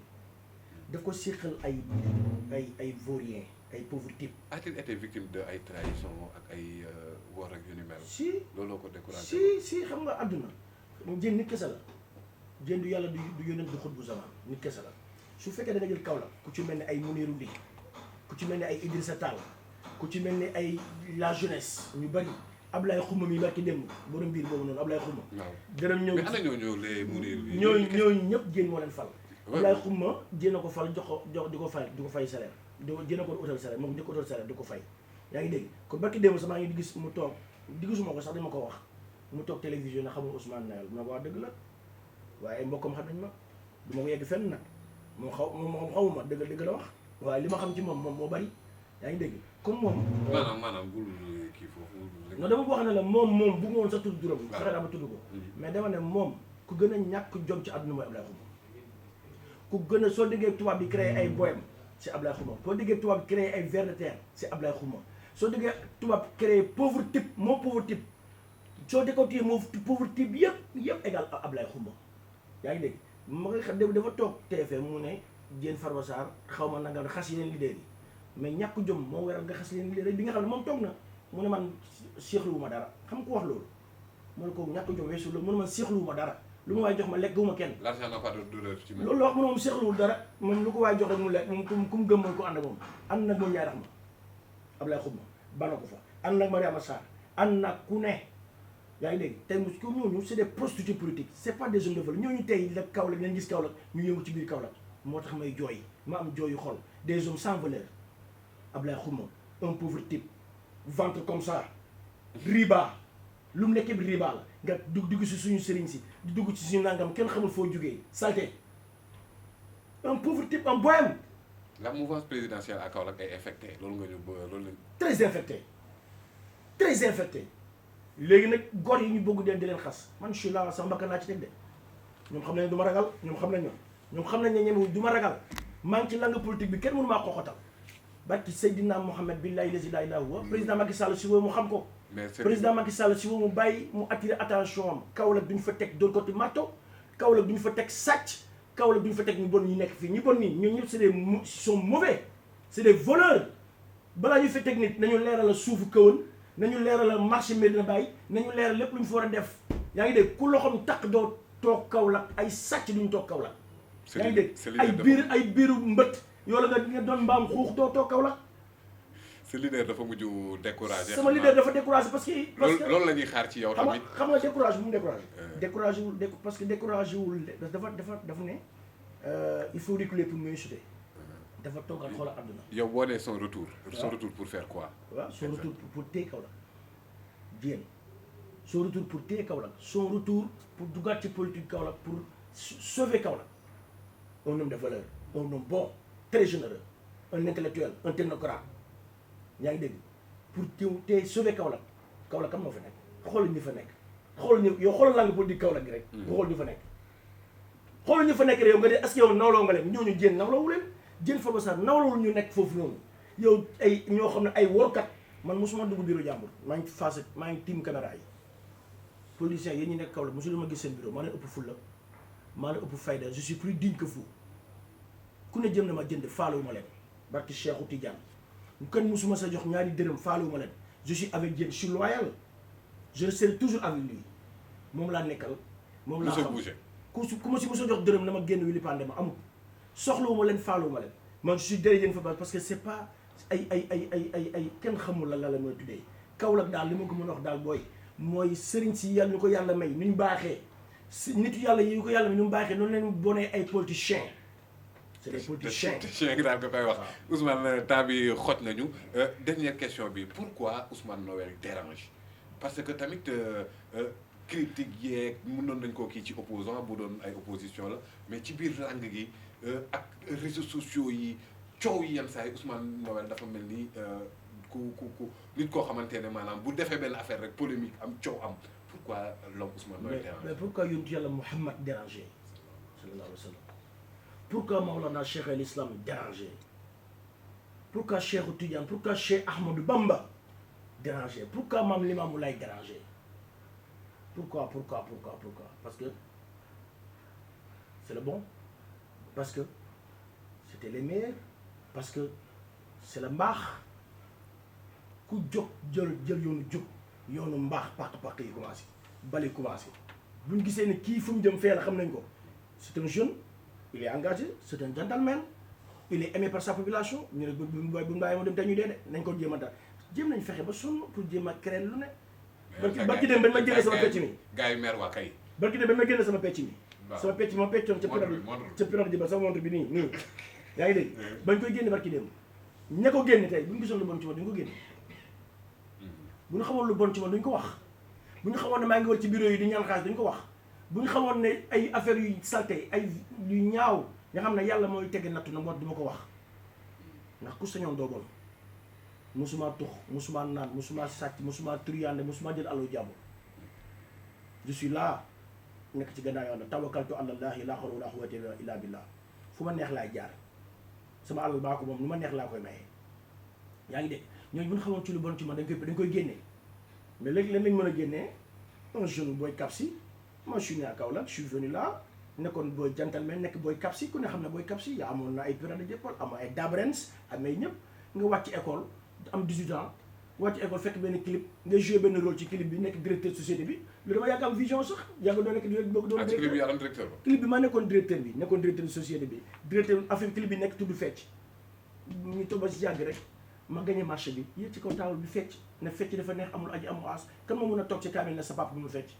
daf ko seqal ay vauriens ay pauvres types. a-t-il été victime de ay trahison ak ay wor ak yu ni mel. si looloo ko découragé. si xam nga àdduna Diène nit kese la Diène du yàlla du yónent du xut bu zaman nit kese la su fekkee da nga jël Kaolack ku ci mel ni ay Mounirou Ly ku ci mel ni ay Idrissa Tall ku ci mel ni ay la jeunesse ñu bari. Ablaye Xuma mi barki dem borom biir boobu noonu Ablaye Xuma. waaw gërëm ñëw mais ana ñooñu les Mounirou Ly. ñooñu ñëpp Diène moo leen fal. Ablaye Xuma Diène a ko fal jox di ko fay salaire Diène a ko utal salaire moom di ko utal salaire di ko fay. yaa ngi dégg kon barki démb sax maa ngi gis mu toog gisuma ko sax dañ ma ko wax mu toog télévision na xamul Ousmane Noël ma ko wax dëgg la waaye ay mbokkam xam nañ ma du ma ko yegg fenn nag moom xamuma dëgg la wax waaye li ma xam ci moom moo bari yaa ngi dégg comme moom. maanaam bul kii foofu. non dama ko wax ne la moom bu ma woon sax tudd juróom. fexe naa ba tudd ko. mais dama ne moom ku gën a ñàkk jom ci àdduna mooy Ablaye Xuma. ku gën a soo déggee tubaab bi créé ay bohème c'est Ablaye Xuma soo déggee tubaab bi créé ay vers de terre c'est Ablaye Xuma soo déggee tubaab créé pauvre type moo pauvre type soo décortiquer moo pauvre type yëpp égal Ablaye Xuma yaa ngi dégg ma nga xam dafa toog TFM mu ne Diène Farba Sarr xaw ma nangam xas yeneen leader yi mais ñàkk jom moo waral nga xas yeneen leader bi nga xam ne moom toog na mu ne man seexluwuma dara xam ko wax loolu mu ne ko ñàkk jom weesu loolu mu ne man seexluwuma dara lu ma waay jox ma lekk guma kenn. l'argent n'a pas de douleur ci moom. loolu la wax mu ne moom seexluwul dara moom lu ko waay jox rek mu lekk moom ku mu gëm mooy ko ànd ak moom ànd nag moom ñaari xam ma Ablaye Xuma bana ko fa ànd nag Mariama Sarr ànd nag ku ne yaa ngi dégg tey mu ko ñooñu c'est des prostituées politiques c'est pas des hommes de valeur ñooñu tey la Kaolack leen gis Kaolack ñu yëngu ci biir Kaolack moo tax may jooy ma am jooyu xol des hommes sans valeur Ablaye Xuma un pauvre type ventre comme ça riba lu mu nekkee bi riba la nga dugg si suñu sëriñ si di dugg ci suñu nangam kenn xamul foo jógee saleté un pauvre type un bohème. la mouvance présidentielle à Kaolack est infectée loolu nga ñu loolu la. très infecté très infecté léegi nag góor yi ñu bëgg di leen xas man je suis là sama bakkan laa ci teg de ñoom xam nañ du ma ragal ñoom xam nañ ñoom xam nañ ne ñeme du ma ragal maa ngi ci langue politique bi kenn mënu maa xoxotal barki Seydina Mohamed billahi lazi la ilaha huwa président Macky Sall si woo mu xam ko président Macky Sall si woo mu bàyyi mu attiré attention am Kaolack duñu fa teg dóor ko ti marto Kaolack duñu fa teg sàcc Kaolack duñu fa teg ñu bon ñi nekk fii ñi bon nii ñun ñëpp c'est des sont mauvais c'est des voleurs balaa ñu fa teg nit nañu leeral suufu Kawoon nañu leeral marché Medina Baye nañu leeral lépp lu ñu fa war a def yaa ngi dégg ku loxoom takk doo toog Kaolack ay sàcc duñu toog Kaolack yaa ngi dégg ay biiru mbët yoo la nga doon mbaam xuux doo toog Kaolack sa leader dafa mujj découragé sama leader dafa découragé parce que loolu la ñuy xaar ci yow tamit xam nga découragé bu mu découragé wul parce que découragé wul dafa ne il faut reculer pour mieux sauter dafa toogal xoolal àdduna yow boo nee son retour pour faire quoi waaw son retour pour téye Kaolack jéem son retour pour téye Kaolack son retour pour dugaat ci politique Kaolack pour sauver Kaolack un homme de valeur un homme bon très généreux un intellectuel un technocrate yaa ngi dégg pour téye sauver Kaolack Kaolack kam moo fa nekk xoolal ñi fa nekk xoolal ñu yow xoolal langue politique Kaolack gi rek nga xool ñu fa nekk xoolal ñu fa nekk rek yow nga de est-ce que yow nawloo nga leen ñooñu jéem nawloowu leen Diène Farba Sarr nawlawul ñu nekk foofu noonu yow ay ñoo xam ne ay workat man mosuma dugg bureau jàmbur maa ngi face maa ngi tiim caméra yi politiciens yi ñu nekk Kaolack mosul ma gis seen bureau maa leen ëpp fulla maa leen ëpp fayda je suis plus digne que vous ku ne jëm na ma jënd faalewu ma leen barki Cheikhou Tidiane kenn mosuma sa jox ñaari dërëm faalewu ma leen je suis avec Diène je suis loyal je serai toujours avec lui moom laa nekkal moom laa xam ku ma si mos a jox dërëm na ma génn wi li pande ma amul soxlawuma leen faaluma leen man je suis derrière Diène Farba parce que c'est pas ay kenn xamul la mooy tuddee Kaolack daal li ma ko mën a wax daal booy mooy sëriñ si yàlla ñu ko yàlla may ni ñu baaxee si nitu yàlla yi ñu ko yàlla may ni mu baaxee noonu leen bonee ay politiciens c'est des politiciens gi daal nga koy wax Ousmane temps bi xoj nañu dernière question bi pourquoi Ousmane Noël dérange parce que tamit critique yeeg mënoon nañ koo kii ci opposant bu doon ay opposition la mais ci biir langue gi ak réseaux sociaux yi coow yi yenn saa yi Ousmane Noël dafa mel ni ku nit koo xamante ne maanaam bu defee benn affaire rek polémique am coow am pourquoi l'homme Ousmane Noël dérange mais pourquoi yonent yàlla Muhammad dérangé sallallahu alayhi wa sallam pourquoi Maolana Cheikh al Islam dérangé pourquoi Cheikh Tidiane pourquoi Cheikh Ahmadou Bamba dérangé pourquoi Mame Limamou Laye dérangé pourquoi parce que c'est le bon parce que c'était les meilleurs parce que c'est le mbaax ku jóg jël yoonu mbaax pàq yi commencé bali commencé bu ñu gisee ne kii fu mu jëm fee la xam nañ ko c'est un jeune il est engagé c'est un gentleman il est aimé par sa population ñu ne bu bàyyi ma dem te ñu dee de nañ ko jéem a daal jéem nañ fexe ba sonn pour jéem a créer lu ne barki dem bañ ma génne sama pecc mi gars yi mer waa kay barki dem bañ ma génne sama pecc mi sama pecc ma peccoon ca pirogue ji ba sama montre bi nii yaa ngi dégg bañ koy génne barki dem ña ko génne tey bu ñu gisoon lu bon ci man duñ ko génne bu ñu xamoon lu bon ci man duñ ko wax bu ñu xamoon ne maa ngi war ci bureau yi di ñaan xaalis duñ ko wax bu ñu xamoon ne ay affaires yu salté ay yu ñaaw nga xam ne yàlla mooy tege nattu na moo duma ko wax ndax ku sañoon doo bon musuma tux musuma naan musuma sàcc musuma triande musuma jël alalu jàmbur je suis là nekk ci gannaaw yoon tawakkaltu ala llahi la hawla wala quwwata illa billah fu ma neex laay jaar sama alal baa ko moom nu ma neex laa koy maye yaa ngi dégg ñooñu bu ñu xamoon ci lu bon ci man dañ koy génnee mais léegi lan lañ mën a génnee un jeune booy Kapsi moi je suis né à Kaolack je suis venu là nekkoon booy gentleman nekk booy Kapsi ku ne xam ne booy Kapsi yaa amoon na ay période d'école amoon ay Dabrens amee ñëpp nga wàcc école am 18 ans wàcc école fekk benn clip nga joué benn rôle ci clip bi nekk directeur société bi loolu dama yàgg am vision sax yàgg doo nekk doon directeur clip bi maa nekkoon directeur bi nekkoon directeur société bi directeur affaire clip bi nekk tudd fecc ñu toog ba si yàgg rek ma gagné marché bi yéeg ci kaw taawul bi fecc ne fecc dafa neex amul aji amul as kan ma mun a toog ci kaamil ne sa papa bu mu fecc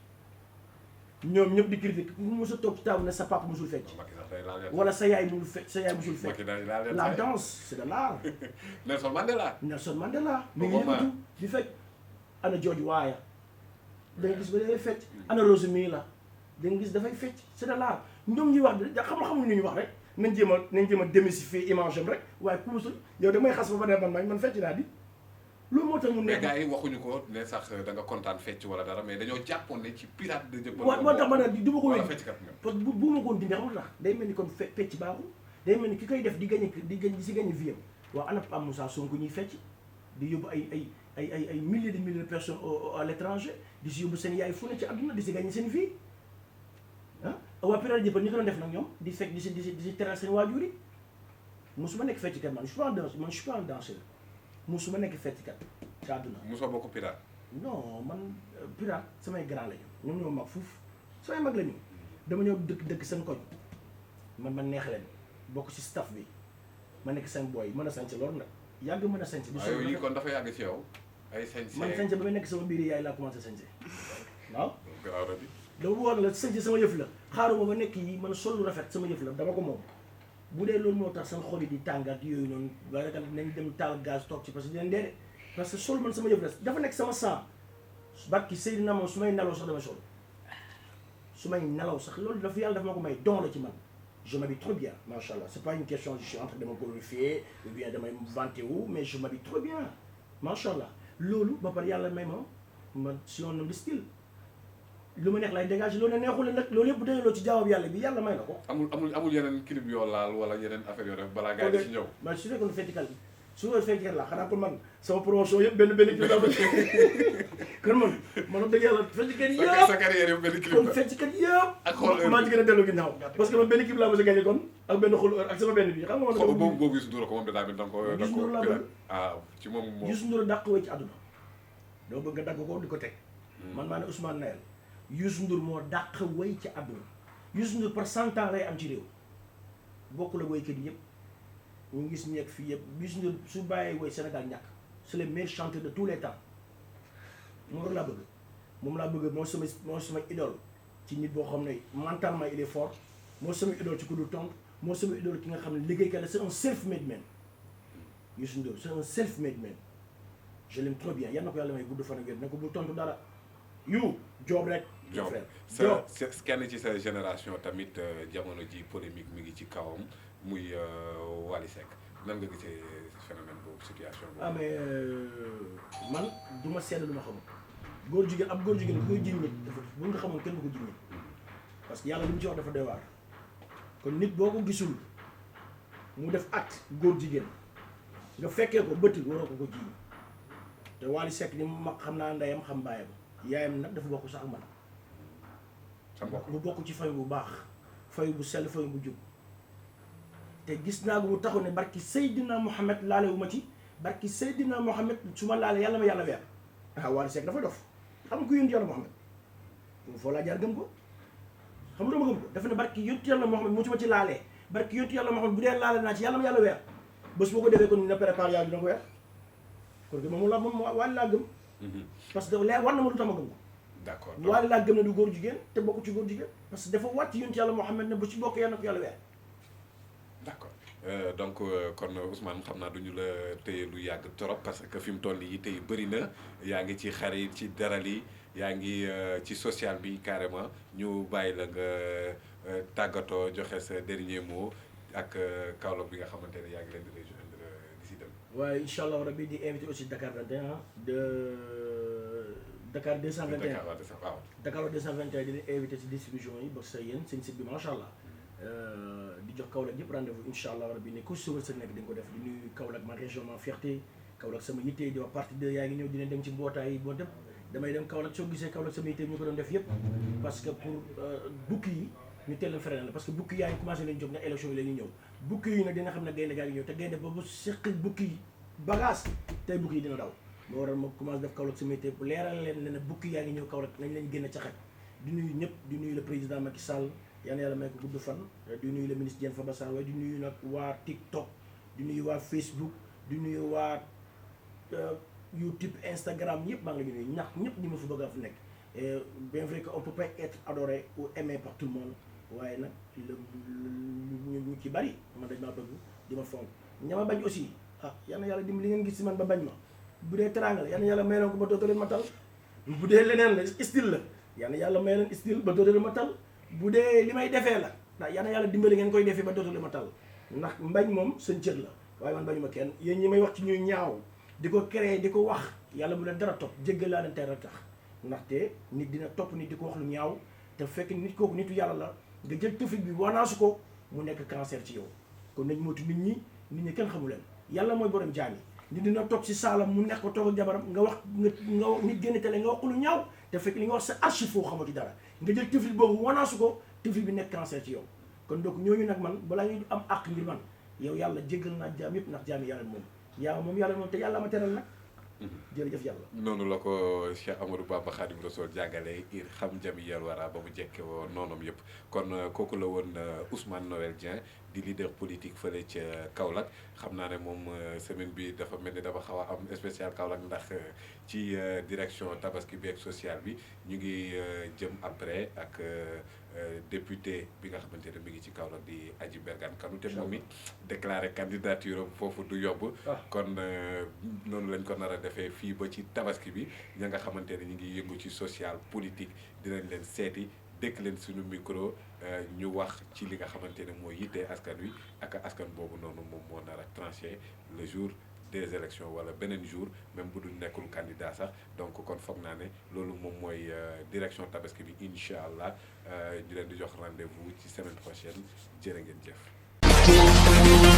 ñoom ñëpp di critique mu mos a toog ci taawul ne sa papa musul fecc wala sa yaay musul fecc la danse c'est de l'art Nelson Mandela mi ngi yëngatu di fecc ana George Weah da nga gis ba dafay fecc ana Rose Milla da nga gis dafay fecc c'est de l'art ñoom ñuy wax xamul ñu wax rek nañ jéem a démystifier image am rek waaye ku musul yow da may xas ba ne man fecc naa di loolu moo tax mu mais nekk. gars yi waxuñu ko ne sax da nga kontaan fecc wala dara mais dañoo jàppoon ne ci pirate de Dieuppeul. moo tax ma ne du ma ko wala wéy fecckat nga. parce que bu ma ko dindi xam nga tax day mel ni kon fecc baaxul day mel ni ki koy def di si gagné vie am waaw ana Pape Moussa Sonko ñuy fecc di yóbbu ay milliers de personnes à l'étranger di si yóbbu seen yaay fu ne ci àdduna di si gagné seen vie ah waa pirate de Dieuppeul ñu ko doon def nag ñoom di fekk di si teral seen waajur yi musuma nekk fecckat man je suis pas un danseur musuma nekk fecckat ci àdduna. Moussa bokk pirate. non man pirate samay grand lañu ñoom ñoo mag fuuf samay mag lañu dama ñëw dëkk seen koñ man neex leen bokk ci staff bi ma nekk seen boy mën a sañse loolu nag yàgg mën a sañse. waaw yii kon dafa yàgg ci yow. ay sañse man sañse ba may nekk sama biir yaay laa commencé sañse waaw. garaaw na di. dama bëggoon la sañse sama yëf la xaaruma ba nekk yi man sol lu rafet sama yëf la dama ko moom bu dee loolu moo tax seen xol yi di tàng ak yooyu noonu waaye nag nañ dem taal gaz toog ci parce que dinañ dee de parce que sol man sama yëf la dafa nekk sama sang barki Seydina moom su may nelaw sax damay sol su may nelaw sax loolu dafa yàlla dafa ma ko may don la ci man je m'habille trop bien macha allah c'est pas une question je suis en train de me glorifier ou bien damay vanter wu mais je m'habille trop bien macha allah loolu ba pare yàlla may ma si on homme de style lu ma neex lay dégagé loolu ne neexul nag loolu yëpp dañoo ci jaawab yàlla bi yàlla may na ko. amul yeneen clip yoo laal wala yeneen affaire yoo def balaa gars yi di ci ñëw. man su fekkoon feccikat bi su ma feccikat laa xanaa kon man sama promotion yëpp benn clip laa bëgg kon man wax dëgg yàlla feccikat yëpp sa carrière yëpp benn clip kon la. feccikat yëpp ak xool heure maa ci gën a dellu ginnaaw parce que man benn clip laa mos a gagné kon ak benn xool heure ak sama benn bi xam nga man xool boobu Youssou Ndour ko moom daa mel da nga ko Youssou Ndour laa bëgg. ah ci moom Youssou Ndour dàq way ci àdduna doo bëgg nga dagg ko di ko teg man maa ne Ousmane Nayel Youssou Ndour moo dàq way ci àdduna Youssou Ndour par 100 ans lay am ci réew bokkul ak waykat yi yëpp ñu gis ñu nekk fii yëpp Youssou Ndour su bàyyee way Sénégal ñàkk c'est le meilleur chanteur de tous les temps moom rek laa bëgg moom laa bëgg moo sama idole ci nit boo xam ne mentalement il est fort moo sama idole ci ku dul tontu moo sama idole ki nga xam ne liggéeykat la c'est un self-made man Youssou Ndour c'est un self-made man je l'aime trop bien yal na ko yàlla may gudd fan ak wér ne ko bul tontu dara yu joob rek. Diop sa kenn ci sa génération tamit jamono ji polémique mi ngi ci kawam muy Wally Seck nan nga gisee phénomène boobu situation boobu. ah mais man du ma seetlu lu ma xamul góor jigéen ab góor jigéen bu koy jiñ nit dafa bu nga xamoon kenn du ko jiñ nit parce que yàlla li mu ci wax dafa doy waar kon nit boo ko gisul mu def acte góor jigéen nga fekkee ko bëtt waroo ko jiñ te Wally Seck ni mag xam naa ndeyam xam baayam yaayam nag dafa bokk sax ak man. mu bokk ci fay bu baax fay bu sell fay bu jub te gis naa ko mu taxaw ne barki Seydina Mohamed laale wu ma ci barki Seydina Mohamed su ma laale yàlla ma yàlla weer ah Wally Seck dafa dof xam nga ko yónni yàlla Mohamed foo laa jaar gëm ko xam nga dama gëm ko dafa ne barki yónni yàlla Mohamed mu ci ma ci laalee barki yónni yàlla Mohamed bu dee laale naa ci yàlla ma yàlla weer bés boo ko defee kon na préparé yàlla dina ko weer kon moom Wally laa gëm parce que leer war na ma lu tax ma gëm ko. d'accord Wally laa gëm ne du góor jigéen te bokk ci góor jigéen parce que dafa wàcc yonent yàlla Muhammad ne bu ci bokk yàlla na ko yàlla weer. d'accord donc kon Ousmane xam naa duñu la téye lu yàgg trop parce que fi mu toll yi tey bëri na yaa ngi ci xare yi ci daral yi yaa ngi ci social bi carrément ñu bàyyi la nga tàggatoo joxe sa dernier mot ak Kaolack bi nga xamante ne yaa ngi leen di rejoindre d'ici dem. waaye incha allah rabi di invité aussi Dakar 21 de Dakar 221 waaw Dakar 221 di leen invité ci distribution yi ba sa yéen seen site bi macha allah di jox Kaolack yëpp rendez-vous incha allah rabi ne ku si wër sa nekk di nga ko def di nuyu Kaolack ma région ma fierté Kaolack sama yitte di wax partie 2 yaa ngi ñëw dina dem ci mbootaay boo dëpp damay dem Kaolack soo gisee Kaolack sama yitte ñu ko doon def yëpp parce que pour bukki yi ñu teel a freiné la parce que bukki yaa ngi commencé nañ jóg na élection yi la ñuy ñëw bukki yi nag dina xam ne gaynde gaa ngi ñëw te gaynde boobu seq bukki yi bagage tey bukki yi dina daw moo waral ma commencé def Kaolack sama yitte leeral leen ne bukki yaa ngi ñëw Kaolack nañ leen génn ca xaj di nuyu ñëpp di nuyu le président Macky Sall yal na yàlla may ko gudd fan di nuyu le ministre Diène Farba Sarr waaye di nuyu nag waa TikTok di nuyu waa Facebook di nuyu waa YouTube Instagram ñëpp maa ngi leen di nuyu ñëpp ñi ma fa bëgg a fa nekk bien vrai que on peut pas être adoré ou aimé par tout le monde waaye nag ñu ci bari man dañ maa bëgg di ma fonk ña ma bañ aussi ah yal na yàlla dimbali li ngeen gis si man ba bañ ma bu dee teraanga la yal na yàlla may leen ko ba dootoo leen ma tal bu dee leneen la style la yal na yàlla may leen style ba dootoo leen ma tal bu dee li may defee la ndax yal na yàlla dimbali ngeen koy defee ba dootoo leen ma tal ndax mbañ moom seen cër la waaye man bañu ma kenn yéen ñi may wax ci ñuy ñaaw di ko créer di ko wax yàlla bu leen dara topp jéggalaalante rek tax ndaxte nit dina topp nit di ko wax lu ñaaw te fekk nit kooku nitu yàlla la nga jël tëflit bi wanaasu ko mu nekk cancer ci yow kon nañ moytu nit ñi kenn xamu leen yàlla mooy borom jaam yi nit dina toog si saalam mu nekk ko toog ak jabaram nga wax nit génn télé nga wax lu ñaaw te fekk li nga wax sa archive foo xamoo ci dara nga jël tëflit boobu wanaasu ko tëflit bi nekk cancer ci yow kon donc ñooñu nag man balaa ñuy am àq ngir man yow yàlla jéggal naa jaam yëpp ndax jaam yi yàlla moom te yàlla ma teral nag jërëjëf yàlla noonu la ko Cheikh Amadou Bamba Khadim Rassoul jàngale ir xam jami yel wara ba mu jekke woo noonam yëpp kon kooku la woon Ousmane Noël Dieng di leader politique fële ca Kaolack xam naa ne moom semaine bi dafa mel ni dafa xaw a am spécial Kaolack ndax ci direction tabaski bi ak social bi ñu ngi jëm après ak député bi nga xamante ne mi ngi ci Kaolack di Adji Bergane Kanouté moom it déclaré candidature am foofu du yomb kon noonu lañ ko nar a defee fii ba ci tabaski bi ña nga xamante ne ñu ngi yëngu ci social politique dinañ leen seeti dëkk leen suñu micro ñu wax ci li nga xamante ne mooy yittee askan wi ak askan boobu noonu moom moo nar a tranché le jour des élections wala beneen jour même bu dul nekkul candidat sax donc kon foog naa ne loolu moom mooy direction tabaski bi incha allah ñu leen di jox rendez-vous ci semaine prochaine jërë ngeen jëf.